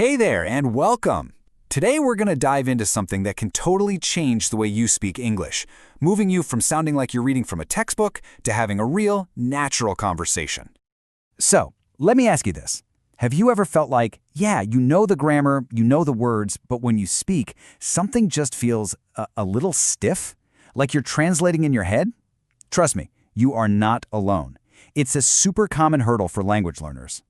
Hey there, and welcome! Today we're going to dive into something that can totally change the way you speak English, moving you from sounding like you're reading from a textbook to having a real, natural conversation. So, let me ask you this. Have you ever felt like, yeah, you know the grammar, you know the words, but when you speak, something just feels a little stiff? Like you're translating in your head? Trust me, you are not alone. It's a super common hurdle for language learners.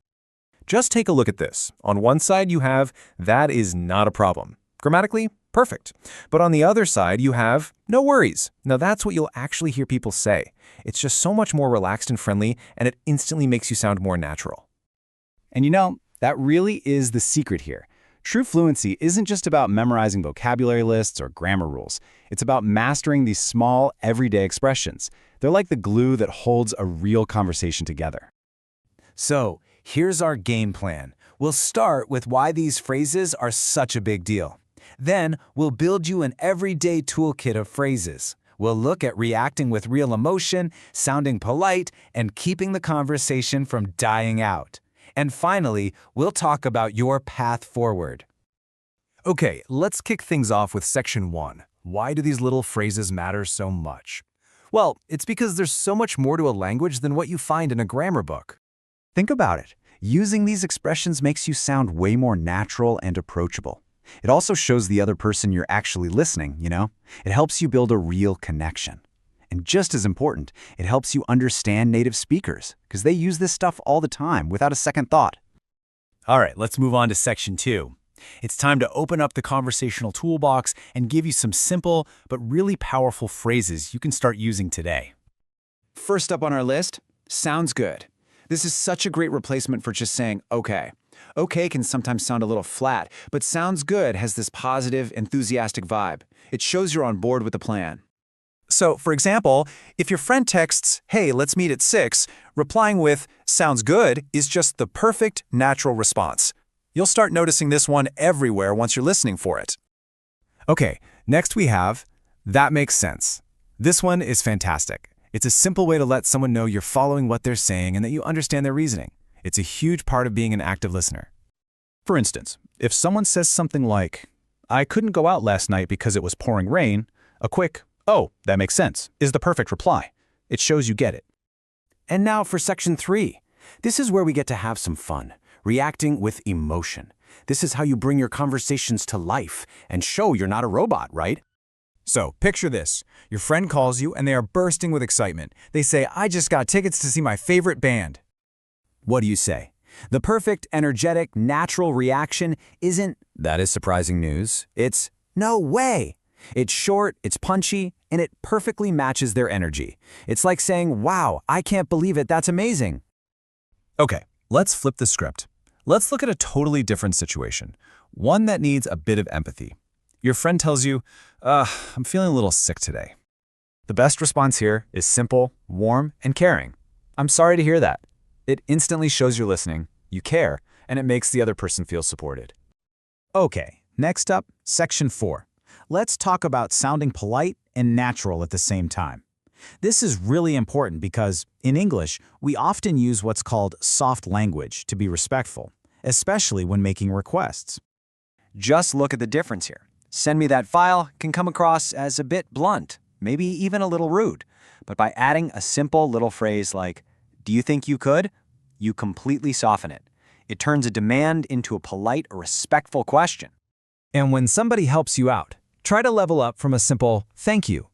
Just take a look at this. On one side you have, that is not a problem. Grammatically, perfect. But on the other side you have, no worries. Now that's what you'll actually hear people say. It's just so much more relaxed and friendly, and it instantly makes you sound more natural. And that really is the secret here. True fluency isn't just about memorizing vocabulary lists or grammar rules. It's about mastering these small, everyday expressions. They're like the glue that holds a real conversation together. So, here's our game plan. We'll start with why these phrases are such a big deal. Then, we'll build you an everyday toolkit of phrases. We'll look at reacting with real emotion, sounding polite, and keeping the conversation from dying out. And finally, we'll talk about your path forward. Okay, let's kick things off with section 1. Why do these little phrases matter so much? Well, it's because there's so much more to a language than what you find in a grammar book. Think about it. Using these expressions makes you sound way more natural and approachable. It also shows the other person you're actually listening, It helps you build a real connection. And just as important, it helps you understand native speakers, because they use this stuff all the time without a second thought. All right, let's move on to section 2. It's time to open up the conversational toolbox and give you some simple but really powerful phrases you can start using today. First up on our list, sounds good. This is such a great replacement for just saying, okay. Okay can sometimes sound a little flat, but sounds good has this positive, enthusiastic vibe. It shows you're on board with the plan. So, for example, if your friend texts, hey, let's meet at 6, replying with, sounds good, is just the perfect, natural response. You'll start noticing this one everywhere once you're listening for it. Okay, next we have, that makes sense. This one is fantastic. It's a simple way to let someone know you're following what they're saying and that you understand their reasoning. It's a huge part of being an active listener. For instance, if someone says something like, I couldn't go out last night because it was pouring rain, a quick, oh, that makes sense, is the perfect reply. It shows you get it. And now for section 3. This is where we get to have some fun, reacting with emotion. This is how you bring your conversations to life and show you're not a robot, right? So, picture this. Your friend calls you and they are bursting with excitement. They say, I just got tickets to see my favorite band. What do you say? The perfect, energetic, natural reaction isn't, that is surprising news. It's, no way. It's short, it's punchy, and it perfectly matches their energy. It's like saying, wow, I can't believe it, that's amazing. Okay, let's flip the script. Let's look at a totally different situation, one that needs a bit of empathy. Your friend tells you, I'm feeling a little sick today. The best response here is simple, warm, and caring. I'm sorry to hear that. It instantly shows you're listening, you care, and it makes the other person feel supported. Okay, next up, section 4. Let's talk about sounding polite and natural at the same time. This is really important because, in English, we often use what's called soft language to be respectful, especially when making requests. Just look at the difference here. Send me that file can come across as a bit blunt, maybe even a little rude. But by adding a simple little phrase like, do you think you could? You completely soften it. It turns a demand into a polite or respectful question. And when somebody helps you out, try to level up from a simple thank you.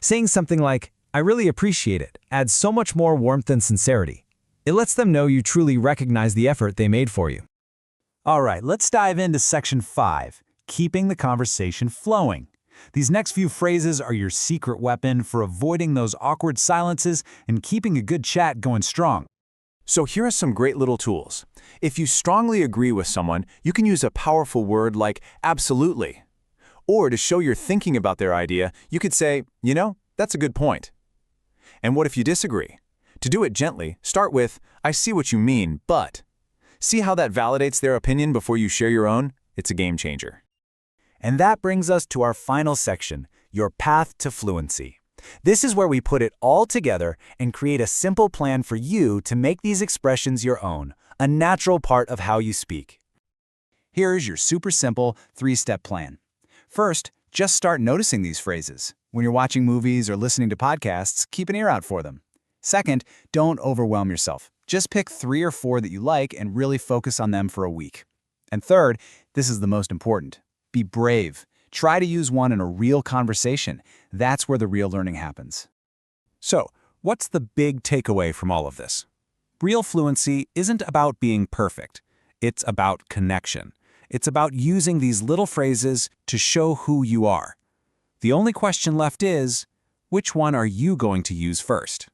Saying something like, I really appreciate it, adds so much more warmth and sincerity. It lets them know you truly recognize the effort they made for you. All right, let's dive into section 5, keeping the conversation flowing. These next few phrases are your secret weapon for avoiding those awkward silences and keeping a good chat going strong. So here are some great little tools. If you strongly agree with someone, you can use a powerful word like absolutely. Or to show you're thinking about their idea, you could say, that's a good point. And what if you disagree? To do it gently, start with, I see what you mean, but. See how that validates their opinion before you share your own? It's a game changer. And that brings us to our final section, your path to fluency. This is where we put it all together and create a simple plan for you to make these expressions your own, a natural part of how you speak. Here is your super simple 3-step plan. First, just start noticing these phrases. When you're watching movies or listening to podcasts, keep an ear out for them. Second, don't overwhelm yourself. Just pick 3 or 4 that you like and really focus on them for a week. And third, this is the most important. Be brave. Try to use one in a real conversation. That's where the real learning happens. So, what's the big takeaway from all of this? Real fluency isn't about being perfect. It's about connection. It's about using these little phrases to show who you are. The only question left is, which one are you going to use first?